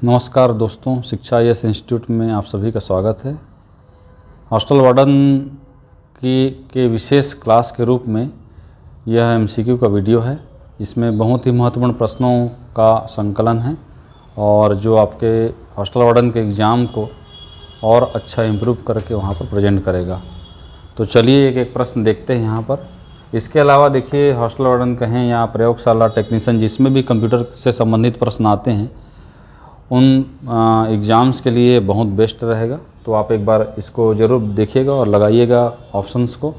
नमस्कार दोस्तों, शिक्षा यस इंस्टीट्यूट में आप सभी का स्वागत है। हॉस्टल वार्डन के विशेष क्लास के रूप में यह एमसीक्यू का वीडियो है। इसमें बहुत ही महत्वपूर्ण प्रश्नों का संकलन है और जो आपके हॉस्टल वार्डन के एग्ज़ाम को और अच्छा इम्प्रूव करके वहाँ पर प्रेजेंट करेगा। तो चलिए एक एक प्रश्न देखते हैं यहाँ पर। इसके अलावा देखिए, हॉस्टल वार्डन कहें या प्रयोगशाला टेक्नीशियन, जिसमें भी कंप्यूटर से संबंधित प्रश्न आते हैं, उन एग्ज़ाम्स के लिए बहुत बेस्ट रहेगा। तो आप एक बार इसको ज़रूर देखिएगा और लगाइएगा ऑप्शंस को।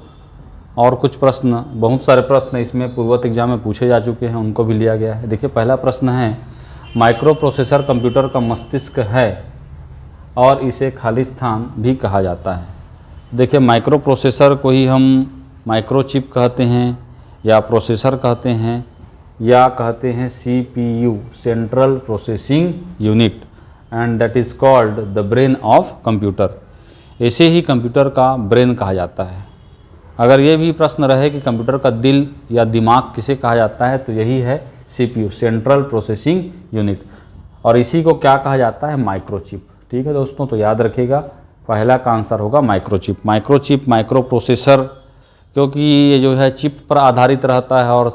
और कुछ प्रश्न, बहुत सारे प्रश्न इसमें पूर्वत एग्जाम में पूछे जा चुके हैं, उनको भी लिया गया है। देखिए, पहला प्रश्न है, माइक्रो प्रोसेसर कंप्यूटर का मस्तिष्क है और इसे खाली स्थान भी कहा जाता है। देखिए, माइक्रो प्रोसेसर को ही हम माइक्रोचिप कहते हैं या प्रोसेसर कहते हैं या कहते हैं CPU, central processing unit, and that is called the brain of computer. ऐसे ही कंप्यूटर का ब्रेन कहा जाता है। अगर ये भी प्रश्न रहे कि कंप्यूटर का दिल या दिमाग किसे कहा जाता है, तो यही है CPU, सेंट्रल प्रोसेसिंग यूनिट, और इसी को क्या कहा जाता है? माइक्रोचिप। ठीक है दोस्तों, तो याद रखिएगा, पहला का आंसर होगा माइक्रोचिप। माइक्रोचिप, माइक्रो प्रोसेसर, क्योंकि ये जो है चिप पर आधारित रहता है और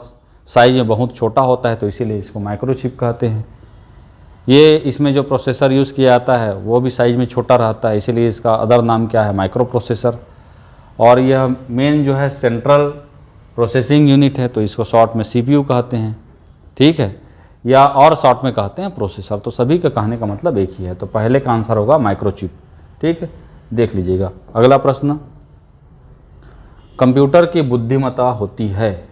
साइज में बहुत छोटा होता है, तो इसीलिए इसको माइक्रोचिप कहते हैं। ये इसमें जो प्रोसेसर यूज़ किया जाता है वो भी साइज में छोटा रहता है, इसीलिए इसका अदर नाम क्या है? Micro processor. और यह मेन जो है सेंट्रल प्रोसेसिंग यूनिट है, तो इसको शॉर्ट में CPU कहते हैं। ठीक है, या और शॉर्ट में कहते हैं प्रोसेसर। तो सभी का कहने का मतलब एक ही है। तो पहले का आंसर होगा माइक्रोचिप। ठीक है, देख लीजिएगा। अगला प्रश्न, कंप्यूटर की बुद्धिमत्ता होती है।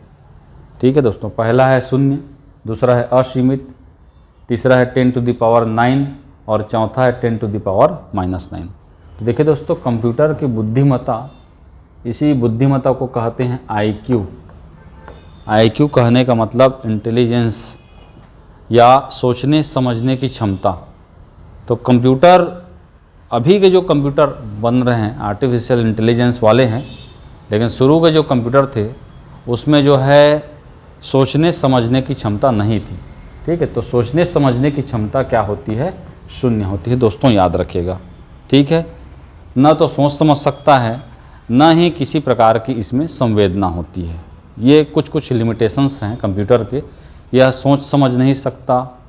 ठीक है दोस्तों, पहला है 0, दूसरा है असीमित, तीसरा है 10⁻⁹ और चौथा है 10⁻⁻⁹। तो देखिए दोस्तों, कंप्यूटर की बुद्धिमत्ता, इसी बुद्धिमत्ता को कहते हैं IQ। IQ कहने का मतलब इंटेलिजेंस या सोचने समझने की क्षमता। तो कंप्यूटर, अभी के जो कंप्यूटर बन रहे हैं आर्टिफिशियल इंटेलिजेंस वाले हैं, लेकिन शुरू के जो कंप्यूटर थे उसमें जो है सोचने समझने की क्षमता नहीं थी। ठीक है, तो सोचने समझने की क्षमता क्या होती है? 0 होती है दोस्तों, याद रखिएगा। ठीक है, न तो सोच समझ सकता है, न ही किसी प्रकार की इसमें संवेदना होती है। ये कुछ लिमिटेशंस हैं कंप्यूटर के। यह सोच समझ नहीं सकता,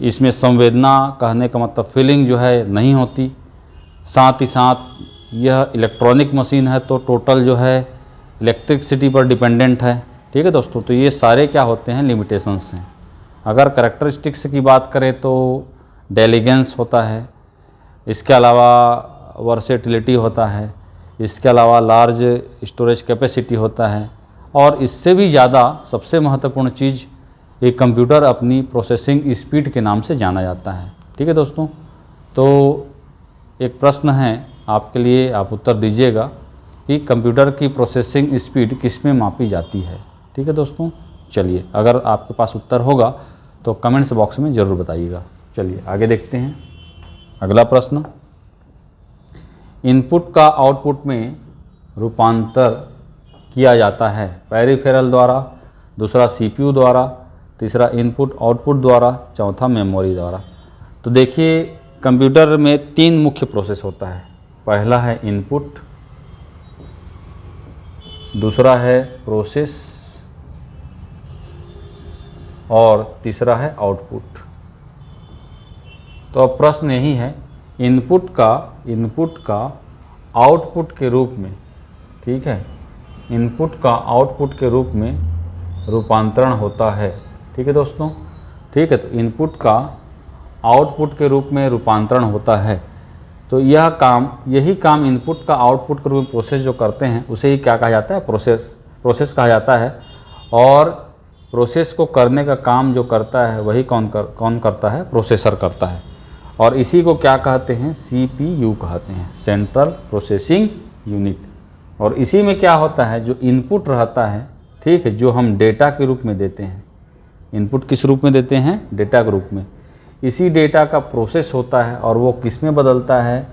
इसमें संवेदना कहने का मतलब फीलिंग जो है नहीं होती। साथ ही साथ यह इलेक्ट्रॉनिक मशीन है, तो टोटल जो है इलेक्ट्रिसिटी पर डिपेंडेंट है। ठीक है दोस्तों, तो ये सारे क्या होते हैं? लिमिटेशंस हैं। अगर कैरेक्टरिस्टिक्स की बात करें तो डेलीगेंस होता है, इसके अलावा वर्सेटिलिटी होता है, इसके अलावा लार्ज स्टोरेज कैपेसिटी होता है, और इससे भी ज़्यादा सबसे महत्वपूर्ण चीज़, एक कंप्यूटर अपनी प्रोसेसिंग स्पीड के नाम से जाना जाता है। ठीक है दोस्तों, तो एक प्रश्न है आपके लिए, आप उत्तर दीजिएगा कि कंप्यूटर की प्रोसेसिंग स्पीड किस में मापी जाती है। ठीक है दोस्तों, चलिए, अगर आपके पास उत्तर होगा तो कमेंट्स बॉक्स में ज़रूर बताइएगा। चलिए आगे देखते हैं। अगला प्रश्न, इनपुट का आउटपुट में रूपांतर किया जाता है पेरिफेरल द्वारा, दूसरा CPU द्वारा, तीसरा इनपुट आउटपुट द्वारा, चौथा मेमोरी द्वारा। तो देखिए, कंप्यूटर में 3 मुख्य प्रोसेस होता है। पहला है इनपुट, दूसरा है प्रोसेस और तीसरा है आउटपुट। तो अब प्रश्न यही है, इनपुट का आउटपुट के रूप में, ठीक है, इनपुट का आउटपुट के रूप में रूपांतरण होता है। ठीक है दोस्तों, ठीक है, तो इनपुट का आउटपुट के रूप में रूपांतरण होता है। तो यही काम इनपुट का आउटपुट के रूप में प्रोसेस जो करते हैं, उसे ही क्या कहा जाता है? प्रोसेस कहा जाता है। और प्रोसेस को करने का काम जो करता है वही कौन करता है? प्रोसेसर करता है। और इसी को क्या कहते हैं? CPU कहते हैं, सेंट्रल प्रोसेसिंग यूनिट। और इसी में क्या होता है? जो इनपुट रहता है, ठीक है, जो हम डेटा के रूप में देते हैं। इनपुट किस रूप में देते हैं? डेटा के रूप में। इसी डेटा का प्रोसेस होता है और वो किस में बदलता है?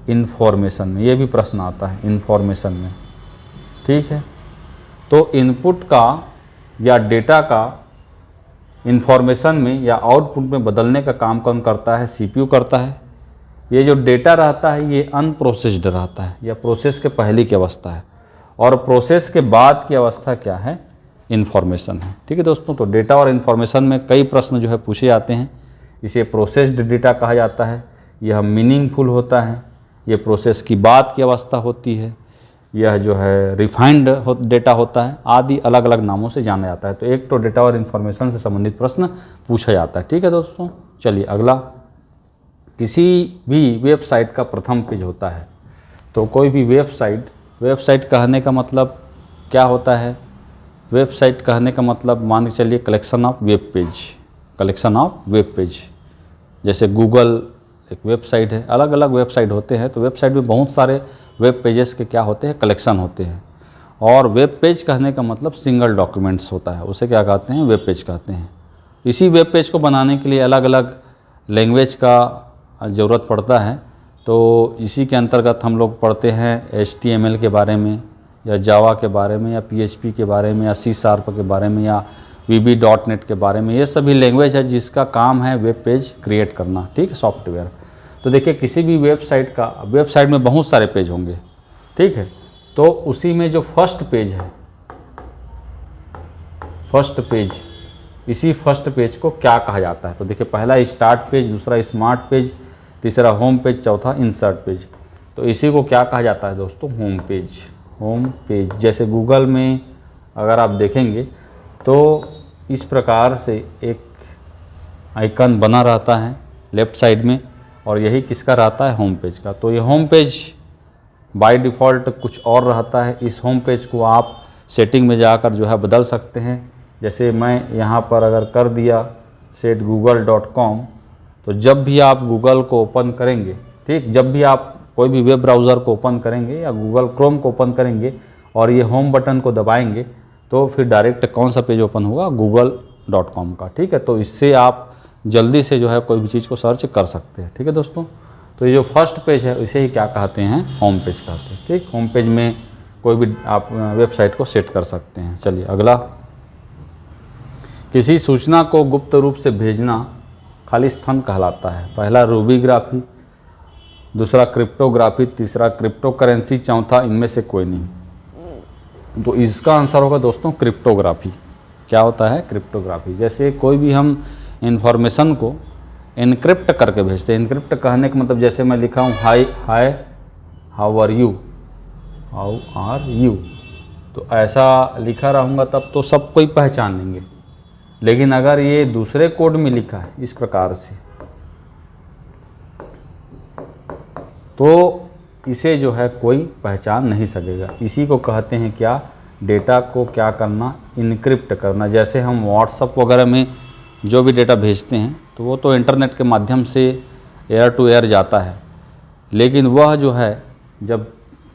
इन्फॉर्मेशन में। ये भी प्रश्न आता है इन्फॉर्मेशन में। ठीक है, तो इनपुट का या डेटा का इन्फॉर्मेशन में या आउटपुट में बदलने का काम कौन करता है? CPU करता है। ये जो डेटा रहता है ये अनप्रोसेस्ड रहता है, या प्रोसेस के पहले की अवस्था है, और प्रोसेस के बाद की अवस्था क्या है? इन्फॉर्मेशन है। ठीक है दोस्तों, तो डेटा और इन्फॉर्मेशन में कई प्रश्न जो है पूछे जाते हैं। इसे प्रोसेस्ड डेटा कहा जाता है, यह मीनिंगफुल होता है, ये प्रोसेस की बाद की अवस्था होती है, यह जो है रिफाइंड डेटा होता है, आदि अलग अलग नामों से जाना जाता है। तो एक तो डेटा और इन्फॉर्मेशन से संबंधित प्रश्न पूछा जाता है। ठीक है दोस्तों, चलिए अगला, किसी भी वेबसाइट का प्रथम पेज होता है। तो कोई भी वेबसाइट कहने का मतलब क्या होता है? वेबसाइट कहने का मतलब मान के चलिए कलेक्शन ऑफ वेब पेज। जैसे गूगल एक वेबसाइट है, अलग अलग वेबसाइट होते हैं, तो वेबसाइट में बहुत सारे वेब पेजेस के क्या होते हैं? कलेक्शन होते हैं। और वेब पेज कहने का मतलब सिंगल डॉक्यूमेंट्स होता है, उसे क्या कहते हैं? वेब पेज कहते हैं। इसी वेब पेज को बनाने के लिए अलग अलग लैंग्वेज का ज़रूरत पड़ता है। तो इसी के अंतर्गत हम लोग पढ़ते हैं HTML के बारे में, या जावा के बारे में, या PHP के बारे में, या C# के बारे में, या VB.NET के बारे में। ये सभी लैंग्वेज है जिसका काम है वेब पेज क्रिएट करना। ठीक है, सॉफ्टवेयर। तो देखिए किसी भी वेबसाइट में बहुत सारे पेज होंगे। ठीक है, तो उसी में जो फर्स्ट पेज, इसी फर्स्ट पेज को क्या कहा जाता है? तो देखिए पहला स्टार्ट पेज, दूसरा स्मार्ट पेज, तीसरा होम पेज, चौथा इंसर्ट पेज। तो इसी को क्या कहा जाता है दोस्तों? Home page. जैसे गूगल में अगर आप देखेंगे तो इस प्रकार से एक आइकन बना रहता है लेफ़्ट साइड में, और यही किसका रहता है? होम पेज का। तो ये होम पेज बाय डिफ़ॉल्ट कुछ और रहता है। इस होम पेज को आप सेटिंग में जाकर जो है बदल सकते हैं। जैसे मैं यहाँ पर अगर कर दिया सेट google.com, तो जब भी आप गूगल को ओपन करेंगे, ठीक, जब भी आप कोई भी वेब ब्राउज़र को ओपन करेंगे या गूगल क्रोम को ओपन करेंगे और ये होम बटन को दबाएंगे, तो फिर डायरेक्ट कौन सा पेज ओपन होगा? google.com का। ठीक है, तो इससे आप जल्दी से जो है कोई भी चीज़ को सर्च कर सकते हैं। ठीक है दोस्तों, तो ये जो फर्स्ट पेज है इसे ही क्या कहते हैं? होम पेज कहते हैं। ठीक, होम पेज में कोई भी आप वेबसाइट को सेट कर सकते हैं। चलिए अगला, किसी सूचना को गुप्त रूप से भेजना खालिस्तान कहलाता है। पहला रूबीग्राफी, दूसरा क्रिप्टोग्राफी, तीसरा क्रिप्टो करेंसी, चौथा इनमें से कोई नहीं। तो इसका आंसर होगा दोस्तों क्रिप्टोग्राफी। क्या होता है? क्रिप्टोग्राफी। जैसे कोई भी हम इन्फॉर्मेशन को इनक्रिप्ट करके भेजते हैं। इनक्रिप्ट कहने का मतलब जैसे मैं लिखा हूँ हाय हाउ आर यू, तो ऐसा लिखा रहूँगा तब तो सब कोई पहचान लेंगे। लेकिन अगर ये दूसरे कोड में लिखा है इस प्रकार से, तो इसे जो है कोई पहचान नहीं सकेगा। इसी को कहते हैं क्या? डेटा को क्या करना? इनक्रिप्ट करना। जैसे हम व्हाट्सएप वगैरह में जो भी डेटा भेजते हैं तो वो तो इंटरनेट के माध्यम से एयर टू एयर जाता है, लेकिन वह जो है जब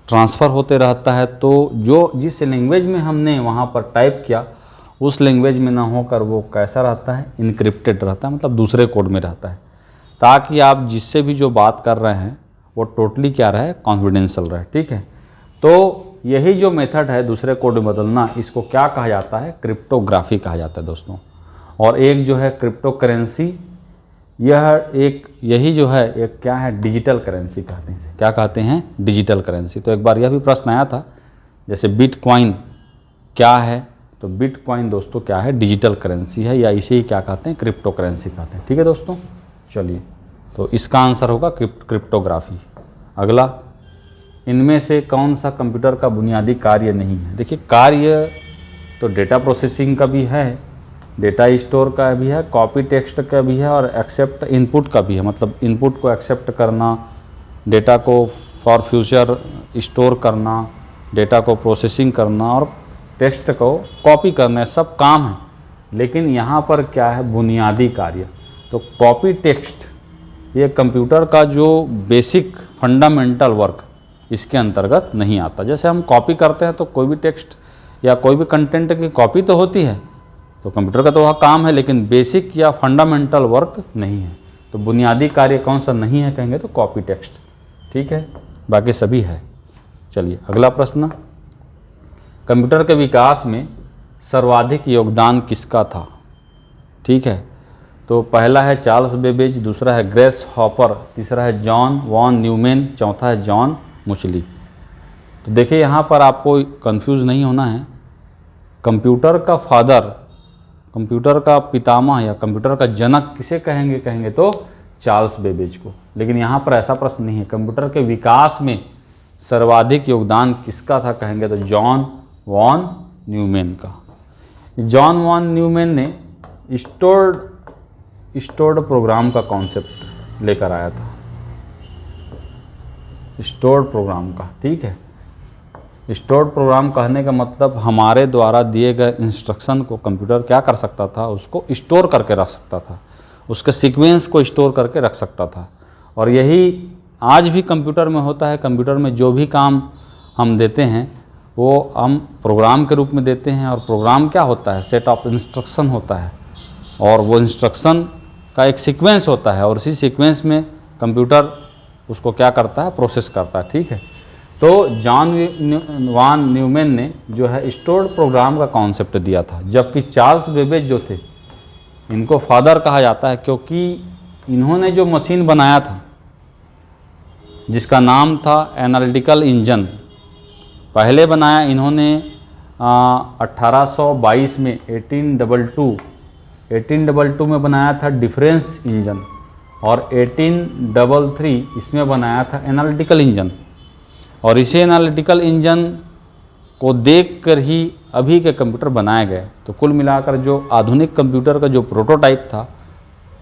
ट्रांसफ़र होते रहता है तो जो जिस लैंग्वेज में हमने वहाँ पर टाइप किया उस लैंग्वेज में ना होकर वो कैसा रहता है? इनक्रिप्टेड रहता है, मतलब दूसरे कोड में रहता है, ताकि आप जिससे भी जो बात कर रहे हैं वो टोटली क्या रहे? कॉन्फिडेंशियल रहे। ठीक है, तो यही जो मेथड है दूसरे कोड में बदलना, इसको क्या कहा जाता है? क्रिप्टोग्राफी कहा जाता है दोस्तों। और एक जो है क्रिप्टो करेंसी, यही जो है एक क्या है? डिजिटल करेंसी कहते हैं। क्या कहते हैं? Digital currency. तो एक बार यह भी प्रश्न आया था, जैसे बिटकॉइन क्या है? तो बिटकॉइन दोस्तों क्या है? डिजिटल करेंसी है, या इसे ही क्या कहते हैं? क्रिप्टो करेंसी कहते हैं। ठीक है दोस्तों, चलिए, तो इसका आंसर होगा क्रिप्टोग्राफी। अगला, इनमें से कौन सा कंप्यूटर का बुनियादी कार्य नहीं है? देखिए कार्य तो डेटा प्रोसेसिंग का भी है, डेटा स्टोर का भी है, कॉपी टेक्स्ट का भी है, और एक्सेप्ट इनपुट का भी है। मतलब इनपुट को एक्सेप्ट करना, डेटा को फॉर फ्यूचर स्टोर करना, डेटा को प्रोसेसिंग करना, और टेक्स्ट को कॉपी करना, सब काम है। लेकिन यहाँ पर क्या है? बुनियादी कार्य। तो कॉपी टेक्स्ट ये कंप्यूटर का जो बेसिक फंडामेंटल वर्क इसके अंतर्गत नहीं आता। जैसे हम कॉपी करते हैं तो कोई भी टेक्स्ट या कोई भी कंटेंट की कॉपी तो होती है, तो कंप्यूटर का तो वह काम है, लेकिन बेसिक या फंडामेंटल वर्क नहीं है। तो बुनियादी कार्य कौन सा नहीं है कहेंगे? तो कॉपी टेक्स्ट। ठीक है, बाकी सभी है। चलिए अगला प्रश्न, कंप्यूटर के विकास में सर्वाधिक योगदान किसका था? ठीक है। तो पहला है चार्ल्स बेबेज, दूसरा है ग्रेस हॉपर, तीसरा है जॉन वॉन न्यूमैन, चौथा है जॉन मुचली। तो देखिए यहाँ पर आपको कंफ्यूज नहीं होना है। कंप्यूटर का फादर, कंप्यूटर का पितामह या कंप्यूटर का जनक किसे कहेंगे? कहेंगे तो चार्ल्स बेबेज को। लेकिन यहाँ पर ऐसा प्रश्न नहीं है। कंप्यूटर के विकास में सर्वाधिक योगदान किसका था? कहेंगे तो जॉन वॉन न्यूमैन का। जॉन वॉन न्यूमैन ने स्टोर्ड प्रोग्राम का कॉन्सेप्ट लेकर आया था, स्टोर्ड प्रोग्राम का, ठीक है। स्टोर्ड प्रोग्राम कहने का मतलब हमारे द्वारा दिए गए इंस्ट्रक्शन को कंप्यूटर क्या कर सकता था? उसको स्टोर करके रख सकता था, उसके सीक्वेंस को स्टोर करके रख सकता था। और यही आज भी कंप्यूटर में होता है। कंप्यूटर में जो भी काम हम देते हैं वो हम प्रोग्राम के रूप में देते हैं। और प्रोग्राम क्या होता है? सेट ऑफ इंस्ट्रक्शन होता है, और वो इंस्ट्रक्शन का एक सीक्वेंस होता है, और उसी सीक्वेंस में कंप्यूटर उसको क्या करता है? प्रोसेस करता है, ठीक है। तो जॉन वॉन न्यूमैन ने जो है स्टोर्ड प्रोग्राम का कॉन्सेप्ट दिया था, जबकि चार्ल्स बेबेज जो थे इनको फादर कहा जाता है, क्योंकि इन्होंने जो मशीन बनाया था जिसका नाम था एनालिटिकल इंजन, पहले बनाया इन्होंने 1822 में 1822 में बनाया था डिफरेंस इंजन, और 1833 इसमें बनाया था एनालिटिकल इंजन। और इसी एनालिटिकल इंजन को देखकर ही अभी के कंप्यूटर बनाए गए। तो कुल मिलाकर जो आधुनिक कंप्यूटर का जो प्रोटोटाइप था,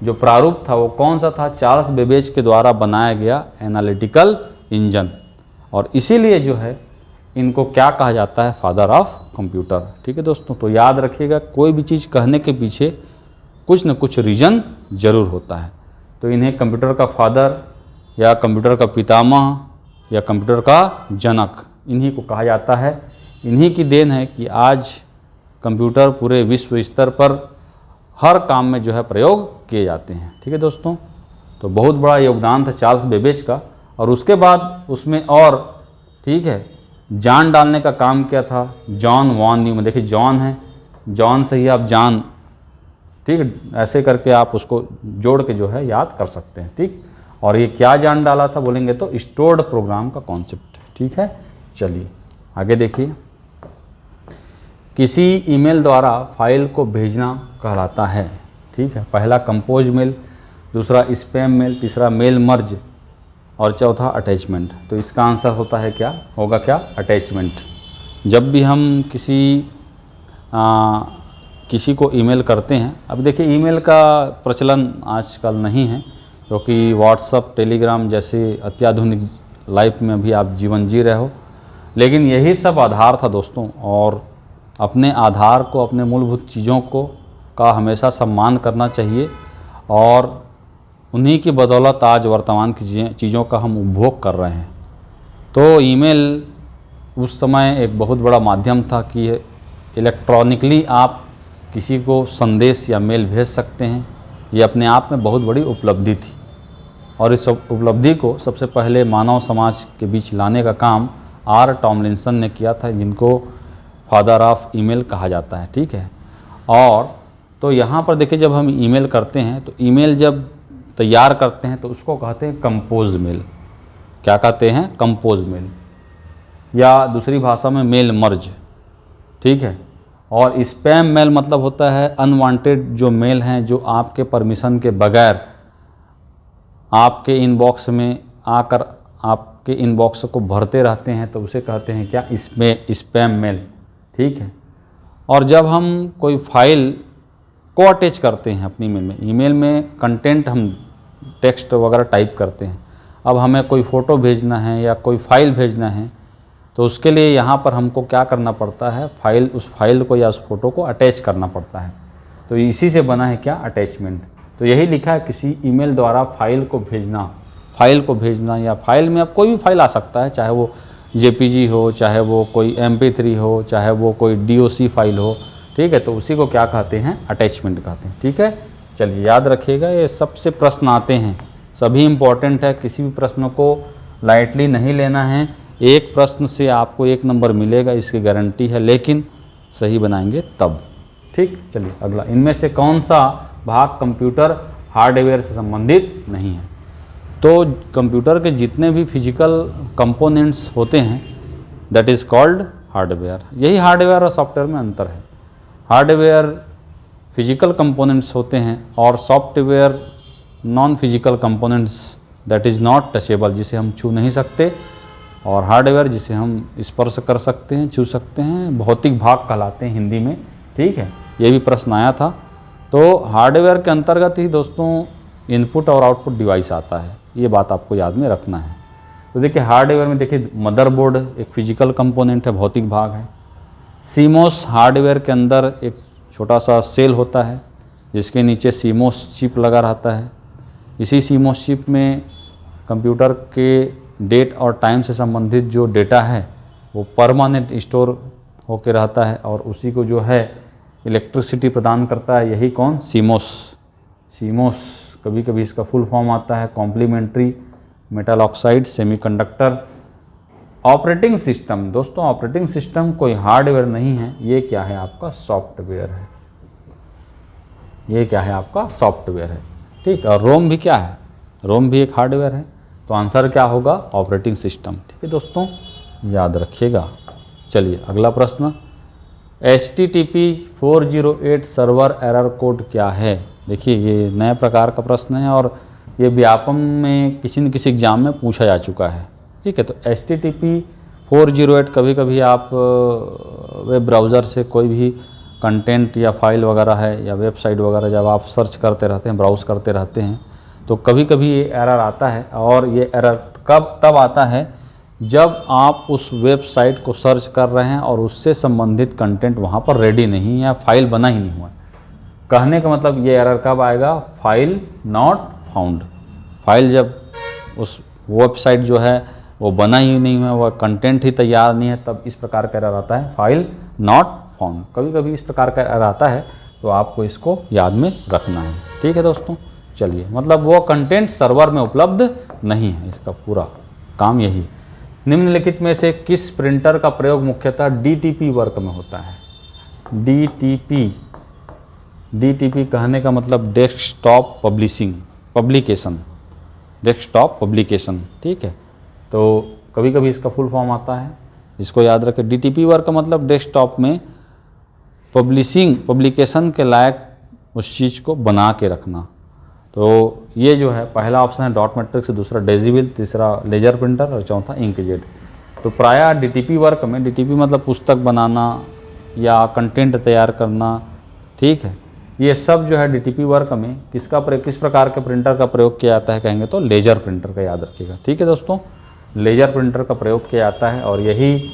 जो प्रारूप था, वो कौन सा था? चार्ल्स बेबेज के द्वारा बनाया गया एनालिटिकल इंजन। और इसीलिए जो है इनको क्या कहा जाता है? फादर ऑफ कंप्यूटर, ठीक है दोस्तों। तो याद रखिएगा, कोई भी चीज़ कहने के पीछे कुछ न कुछ रीज़न जरूर होता है। तो इन्हें कंप्यूटर का फादर या कंप्यूटर का पितामह या कंप्यूटर का जनक, इन्हीं को कहा जाता है। इन्हीं की देन है कि आज कंप्यूटर पूरे विश्व स्तर पर हर काम में जो है प्रयोग किए जाते हैं, ठीक है दोस्तों। तो बहुत बड़ा योगदान था चार्ल्स बेबेज का। और उसके बाद उसमें और, ठीक है, जान डालने का काम किया था जॉन वॉन न्यूमैन। देखिए जॉन है, जॉन से ही आप जान, ठीक है, ऐसे करके आप उसको जोड़ के जो है याद कर सकते हैं, ठीक। और ये क्या जान डाला था बोलेंगे तो स्टोर्ड प्रोग्राम का कॉन्सेप्ट, ठीक है। चलिए आगे देखिए। किसी ईमेल द्वारा फाइल को भेजना कहलाता है, ठीक है। पहला कंपोज मेल, दूसरा स्पैम मेल, तीसरा मेल मर्ज, और चौथा अटैचमेंट। तो इसका आंसर होता है क्या? होगा क्या? अटैचमेंट। जब भी हम किसी को ईमेल करते हैं, अब देखिए ईमेल का प्रचलन आजकल नहीं है, क्योंकि व्हाट्सअप, टेलीग्राम जैसे अत्याधुनिक लाइफ में अभी आप जीवन जी रहे हो। लेकिन यही सब आधार था दोस्तों, और अपने आधार को, अपने मूलभूत चीज़ों को का हमेशा सम्मान करना चाहिए, और उन्हीं की बदौलत आज वर्तमान की चीज़ों का हम उपभोग कर रहे हैं। तो ईमेल उस समय एक बहुत बड़ा माध्यम था कि इलेक्ट्रॉनिकली आप किसी को संदेश या मेल भेज सकते हैं। ये अपने आप में बहुत बड़ी उपलब्धि थी, और इस उपलब्धि को सबसे पहले मानव समाज के बीच लाने का काम आर टॉमलिंसन ने किया था, जिनको फादर ऑफ ईमेल कहा जाता है, ठीक है। और तो यहाँ पर देखिए, जब हम ईमेल करते हैं तो ईमेल जब तैयार करते हैं तो उसको कहते हैं कंपोज मेल। क्या कहते हैं? कंपोज मेल, या दूसरी भाषा में मेल मर्ज, ठीक है। और स्पैम मेल मतलब होता है अनवांटेड जो मेल हैं, जो आपके परमिशन के बगैर आपके इनबॉक्स में आकर आपके इनबॉक्स को भरते रहते हैं, तो उसे कहते हैं क्या? स्पैम मेल, ठीक है। और जब हम कोई फाइल को अटैच करते हैं अपनी ईमेल में, ईमेल में कंटेंट हम टेक्स्ट वगैरह टाइप करते हैं, अब हमें कोई फ़ोटो भेजना है या कोई फाइल भेजना है, तो उसके लिए यहाँ पर हमको क्या करना पड़ता है? उस फाइल को या उस फोटो को अटैच करना पड़ता है। तो इसी से बना है क्या? अटैचमेंट। तो यही लिखा है, किसी ईमेल द्वारा फाइल को भेजना, या फाइल में अब कोई भी फाइल आ सकता है, चाहे वो जेपीजी हो, चाहे वो कोई MP3 हो, चाहे वो कोई DOC फाइल हो, ठीक है। तो उसी को क्या कहते हैं? अटैचमेंट कहते हैं, ठीक है। चलिए याद रखिएगा, ये सबसे प्रश्न आते हैं, सभी इम्पोर्टेंट है, किसी भी प्रश्न को लाइटली नहीं लेना है। एक प्रश्न से आपको 1 नंबर मिलेगा, इसकी गारंटी है, लेकिन सही बनाएंगे तब, ठीक। चलिए अगला, इनमें से कौन सा भाग कंप्यूटर हार्डवेयर से संबंधित नहीं है। तो कंप्यूटर के जितने भी फिजिकल कंपोनेंट्स होते हैं दैट इज़ कॉल्ड हार्डवेयर। यही हार्डवेयर और सॉफ्टवेयर में अंतर है। हार्डवेयर फिजिकल कंपोनेंट्स होते हैं और software non physical components that is not touchable, जिसे हम छू नहीं सकते, और हार्डवेयर जिसे हम स्पर्श कर सकते हैं, छू सकते हैं, भौतिक भाग कहलाते हैं हिंदी में। ठीक है, ये भी प्रश्न आया था। तो हार्डवेयर के अंतर्गत ही दोस्तों इनपुट और आउटपुट डिवाइस आता है, ये बात आपको याद में रखना है। तो देखिए हार्डवेयर में देखिए मदरबोर्ड एक फिजिकल कंपोनेंट है, भौतिक भाग है। सीमोस हार्डवेयर के अंदर एक छोटा सा सेल होता है जिसके नीचे सीमोस चिप लगा रहता है। इसी सीमोस चिप में कंप्यूटर के डेट और टाइम से संबंधित जो डेटा है वो परमानेंट स्टोर होकर रहता है, और उसी को जो है इलेक्ट्रिसिटी प्रदान करता है। यही कौन? सीमोस कभी कभी इसका फुल फॉर्म आता है complementary metal oxide semiconductor. Operating system, दोस्तों ऑपरेटिंग सिस्टम कोई हार्डवेयर नहीं है, ये क्या है? आपका सॉफ्टवेयर है। ये क्या है? आपका सॉफ्टवेयर है। ठीक, और रोम भी क्या है? रोम भी एक हार्डवेयर है। तो आंसर क्या होगा? Operating system. ठीक है दोस्तों, याद रखिएगा। चलिए अगला प्रश्न, HTTP 408 सर्वर एरर कोड क्या है? देखिए ये नए प्रकार का प्रश्न है और ये व्यापम में किसी न किसी एग्जाम में पूछा जा चुका है। ठीक है, तो HTTP 408 कभी कभी आप वेब ब्राउज़र से कोई भी कंटेंट या फाइल वगैरह है या वेबसाइट वगैरह जब आप सर्च करते रहते हैं, ब्राउज़ करते रहते हैं, तो कभी कभी ये एरर आता है। और ये एरर तब आता है जब आप उस वेबसाइट को सर्च कर रहे हैं और उससे संबंधित कंटेंट वहाँ पर रेडी नहीं या फाइल बना ही नहीं हुआ। कहने का मतलब ये एरर कब आएगा? File not found. फाइल जब उस वेबसाइट जो है वो बना ही नहीं हुआ, वह कंटेंट ही तैयार नहीं है, तब इस प्रकार का एरर आता है, फाइल नॉट फाउंड। कभी कभी इस प्रकार का एरर आता है, तो आपको इसको याद में रखना है। ठीक है दोस्तों, चलिए मतलब वो कंटेंट सर्वर में उपलब्ध नहीं है, इसका पूरा काम यही। निम्नलिखित में से किस प्रिंटर का प्रयोग मुख्यतः DTP वर्क में होता है? DTP कहने का मतलब डेस्कटॉप पब्लिकेशन, डेस्कटॉप पब्लिकेशन। ठीक है, तो कभी कभी इसका फुल फॉर्म आता है, इसको याद रखें। DTP वर्क का मतलब डेस्कटॉप में पब्लिकेशन के लायक उस चीज़ को बना के रखना। तो ये जो है पहला ऑप्शन है डॉट मैट्रिक्स, दूसरा डेजिबल, तीसरा लेजर प्रिंटर और चौथा इंकजेट। तो प्रायः DTP वर्क में, DTP मतलब पुस्तक बनाना या कंटेंट तैयार करना, ठीक है, ये सब जो है DTP वर्क में किस प्रकार के प्रिंटर का प्रयोग किया जाता है कहेंगे तो लेजर प्रिंटर का, याद रखिएगा। ठीक है दोस्तों, लेजर प्रिंटर का प्रयोग किया जाता है और यही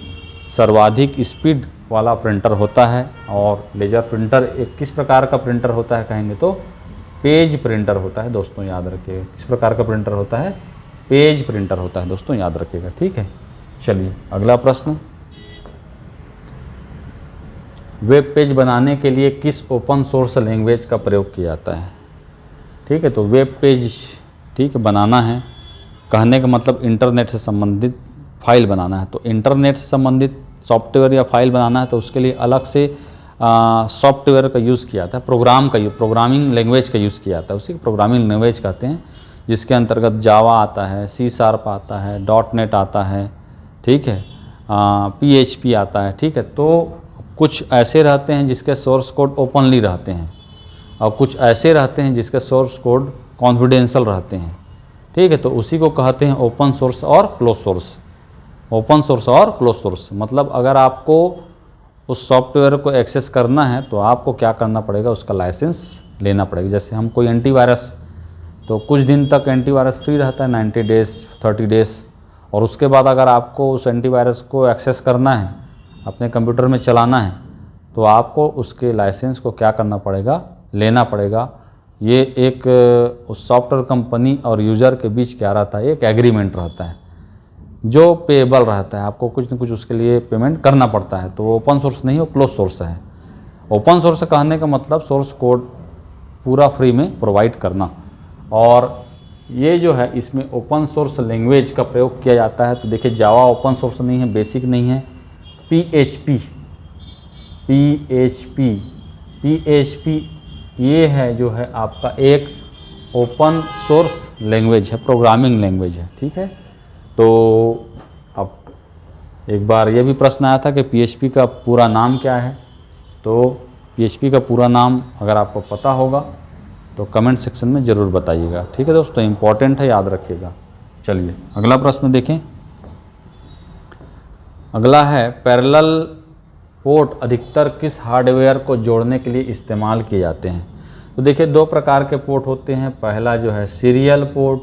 सर्वाधिक स्पीड वाला प्रिंटर होता है। और लेजर प्रिंटर एक किस प्रकार का प्रिंटर होता है कहेंगे तो पेज प्रिंटर होता है दोस्तों, याद रखिएगा। किस प्रकार का प्रिंटर होता है? पेज प्रिंटर होता है दोस्तों, याद रखिएगा। ठीक है, चलिए अगला प्रश्न, वेब पेज बनाने के लिए किस ओपन सोर्स लैंग्वेज का प्रयोग किया जाता है? ठीक है, तो वेब पेज ठीक है बनाना है, कहने का मतलब इंटरनेट से संबंधित फाइल बनाना है। तो इंटरनेट से संबंधित सॉफ्टवेयर या फाइल बनाना है तो उसके लिए अलग से सॉफ्टवेयर का यूज़ किया जाता है, प्रोग्रामिंग लैंग्वेज का यूज़ किया जाता है, उसी प्रोग्रामिंग लैंग्वेज कहते हैं, जिसके अंतर्गत जावा आता है, C# आता है, .NET आता है, ठीक है, PHP आता है। ठीक है, तो कुछ ऐसे रहते हैं जिसके सोर्स कोड ओपनली रहते हैं और कुछ ऐसे रहते हैं जिसके सोर्स कोड कॉन्फिडेंशियल रहते हैं। ठीक है, तो उसी को कहते हैं ओपन सोर्स और क्लोज सोर्स। ओपन सोर्स और क्लोज सोर्स मतलब अगर आपको उस सॉफ्टवेयर को एक्सेस करना है तो आपको क्या करना पड़ेगा? उसका लाइसेंस लेना पड़ेगा। जैसे हम कोई एंटीवायरस, तो कुछ दिन तक एंटीवायरस फ्री रहता है, 90 डेज़ 30 डेज़, और उसके बाद अगर आपको उस एंटीवायरस को एक्सेस करना है, अपने कंप्यूटर में चलाना है, तो आपको उसके लाइसेंस को क्या करना पड़ेगा? लेना पड़ेगा। ये एक उस सॉफ्टवेयर कंपनी और यूज़र के बीच क्या रहता है? एक एग्रीमेंट रहता है जो पेएबल रहता है, आपको कुछ न कुछ उसके लिए पेमेंट करना पड़ता है। तो ओपन सोर्स नहीं, वो क्लोज सोर्स है। ओपन सोर्स कहने का मतलब सोर्स कोड पूरा फ्री में प्रोवाइड करना, और ये जो है इसमें ओपन सोर्स लैंग्वेज का प्रयोग किया जाता है। तो देखिए जावा ओपन सोर्स नहीं है, बेसिक नहीं है। PHP ये है जो है आपका एक ओपन सोर्स लैंग्वेज है, प्रोग्रामिंग लैंग्वेज है। ठीक है, तो अब एक बार ये भी प्रश्न आया था कि PHP का पूरा नाम क्या है। तो PHP का पूरा नाम अगर आपको पता होगा तो कमेंट सेक्शन में ज़रूर बताइएगा। ठीक है दोस्तों, इम्पॉर्टेंट है, याद रखिएगा। चलिए अगला प्रश्न देखें। अगला है पैरेलल पोर्ट अधिकतर किस हार्डवेयर को जोड़ने के लिए इस्तेमाल किए जाते हैं। तो देखिए, दो प्रकार के पोर्ट होते हैं। पहला जो है सीरियल पोर्ट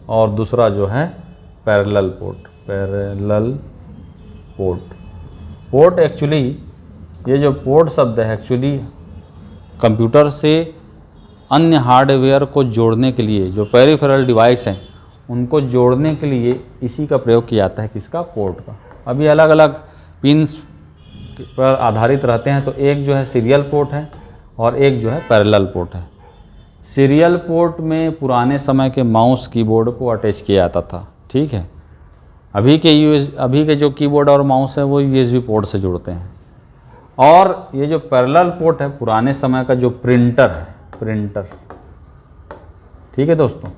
और दूसरा जो है parallel port. Parallel port, port actually ये जो पोर्ट शब्द है एक्चुअली कंप्यूटर से अन्य हार्डवेयर को जोड़ने के लिए, जो पेरिफेरल डिवाइस हैं उनको जोड़ने के लिए इसी का प्रयोग किया जाता है। किसका? पोर्ट का। अभी अलग अलग पिन्स पर आधारित रहते हैं। तो एक जो है सीरियल पोर्ट है और एक जो है पैरेलल पोर्ट है। सीरियल पोर्ट में पुराने समय के माउस कीबोर्ड को अटैच किया जाता था। ठीक है, अभी के जो कीबोर्ड और माउस है वो USB पोर्ट से जुड़ते हैं। और ये जो पैरेलल पोर्ट है, पुराने समय का जो प्रिंटर है, प्रिंटर, ठीक है दोस्तों,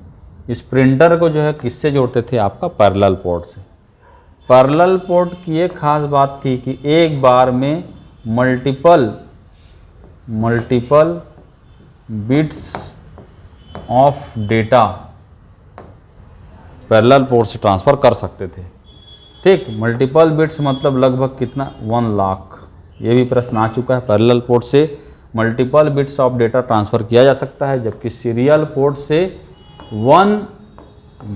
इस प्रिंटर को जो है किससे जोड़ते थे? आपका पैरेलल पोर्ट से। पैरेलल पोर्ट की एक खास बात थी कि एक बार में multiple bits of data parallel port से ट्रांसफ़र कर सकते थे। ठीक, मल्टीपल बिट्स मतलब लगभग कितना? 1 लाख। ये भी प्रश्न आ चुका है। पैरेलल पोर्ट से multiple bits of data transfer किया जा सकता है, जबकि सीरियल पोर्ट से 1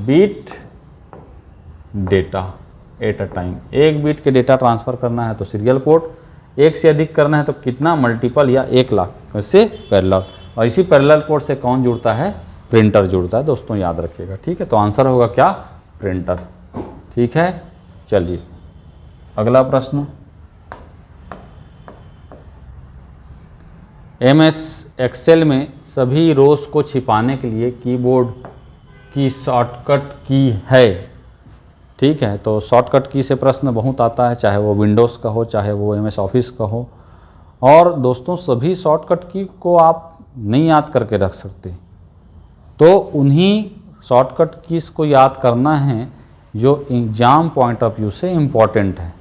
bit data at a time. एक बिट के डेटा ट्रांसफ़र करना है तो सीरियल पोर्ट, एक से अधिक करना है तो कितना? मल्टीपल या 1 लाख, वैसे पैरेलल। और इसी पैरेलल पोर्ट से कौन जुड़ता है? प्रिंटर जुड़ता है दोस्तों, याद रखिएगा। ठीक है, तो आंसर होगा क्या? प्रिंटर। ठीक है, चलिए अगला प्रश्न। MS एक्सेल में सभी रोज को छिपाने के लिए कीबोर्ड की शॉर्टकट की है। ठीक है, तो शॉर्टकट की से प्रश्न बहुत आता है, चाहे वो विंडोज़ का हो, चाहे वो MS ऑफिस का हो। और दोस्तों, सभी शॉर्टकट की को आप नहीं याद करके रख सकते, तो उन्हीं शॉर्टकट कीज़ को याद करना है जो एग्ज़ाम पॉइंट ऑफ व्यू से इम्पॉर्टेंट है।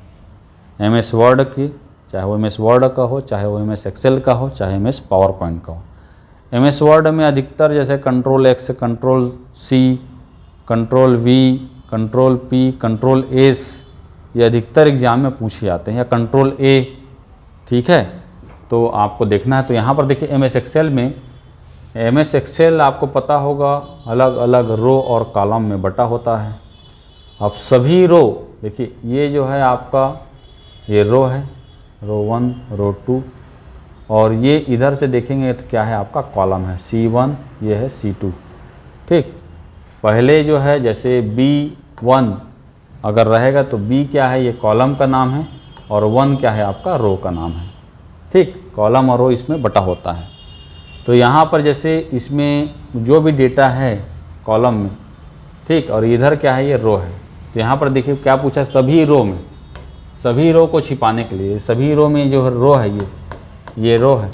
MS वर्ड की, चाहे वो MS वर्ड का हो, चाहे वो MS एक्सेल का हो, चाहे MS पावर पॉइंट का हो। MS वर्ड में अधिकतर जैसे Ctrl+X, Ctrl+C, Ctrl+V, Ctrl+P, Ctrl+S, ये अधिकतर एग्जाम में पूछे जाते हैं, या Ctrl+A। ठीक है, तो आपको देखना है। तो यहाँ पर देखिए MS एक्सेल में, MS एक्सेल आपको पता होगा अलग अलग रो और कॉलम में बटा होता है। अब सभी रो देखिए, ये जो है आपका ये रो है, रो 1, रो 2, और ये इधर से देखेंगे तो क्या है? आपका कॉलम है C1, ये है C2। ठीक, पहले जो है जैसे B1 अगर रहेगा तो B क्या है? ये कॉलम का नाम है, और 1 क्या है? आपका रो का नाम है। ठीक, कॉलम और रो इसमें बटा होता है। तो यहाँ पर जैसे इसमें जो भी डेटा है कॉलम में, ठीक, और इधर क्या है? ये रो है। तो यहाँ पर देखिए क्या पूछा? सभी रो में, सभी रो को छिपाने के लिए, सभी रो में जो रो है ये रो है,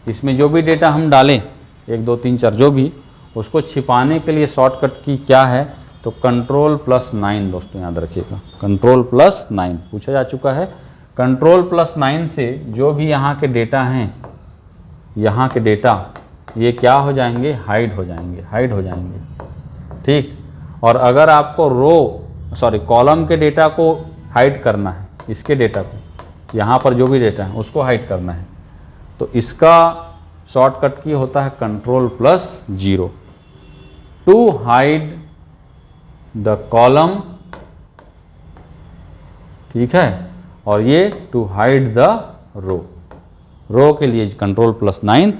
इसमें जो भी डेटा हम डालें 1 2 3 4 जो भी, उसको छिपाने के लिए शॉर्टकट की क्या है? तो Ctrl+9 दोस्तों, याद रखिएगा। Ctrl+9 पूछा जा चुका है। Ctrl+9 से जो भी यहाँ के डेटा हैं, यहाँ के डेटा ये क्या हो जाएंगे? हाइड हो जाएंगे। ठीक, और अगर आपको कॉलम के डेटा को हाइड करना है, इसके डेटा को, यहाँ पर जो भी डेटा है उसको हाइड करना है, तो इसका शॉर्टकट की होता है Ctrl+0 to hide the column. ठीक है, और ये टू हाइड द रो के लिए Ctrl+9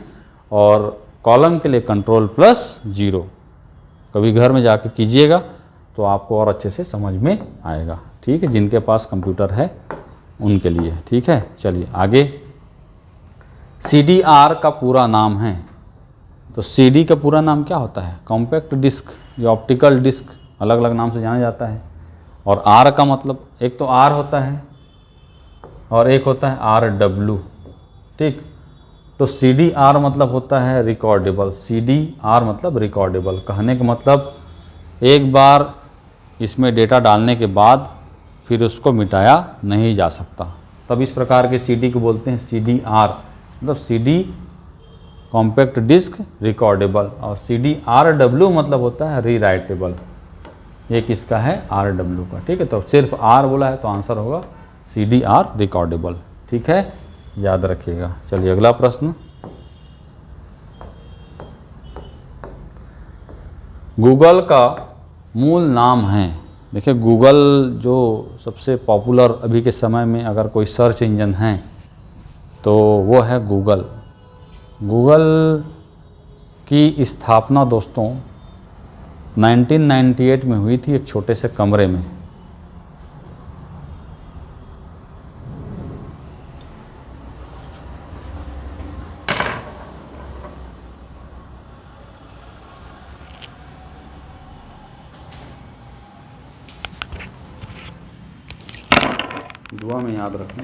और कॉलम के लिए Ctrl+0। कभी घर में जाके कीजिएगा तो आपको और अच्छे से समझ में आएगा। ठीक है, जिनके पास कंप्यूटर है उनके लिए। ठीक है, चलिए आगे। CDR का पूरा नाम है, तो CD का पूरा नाम क्या होता है? कॉम्पैक्ट डिस्क या ऑप्टिकल डिस्क, अलग अलग नाम से जाना जाता है। और R का मतलब, एक तो R होता है और एक होता है RW। ठीक, तो CDR मतलब होता है रिकॉर्डेबल, CDR मतलब रिकॉर्डेबल। कहने का मतलब एक बार इसमें डेटा डालने के बाद फिर उसको मिटाया नहीं जा सकता, तब इस प्रकार के CD को बोलते हैं CDR, मतलब CD कॉम्पैक्ट डिस्क रिकॉर्डेबल। और CDRW मतलब होता है रीराइटेबल। ये किसका है? RW का। ठीक है, तो सिर्फ R बोला है तो आंसर होगा CDR रिकॉर्डेबल। ठीक है, याद रखिएगा। चलिए अगला प्रश्न। गूगल का मूल नाम है, देखिए गूगल जो सबसे पॉपुलर अभी के समय में अगर कोई सर्च इंजन है तो वो है गूगल। गूगल की स्थापना दोस्तों 1998 में हुई थी, एक छोटे से कमरे में। दुआ में याद रखें।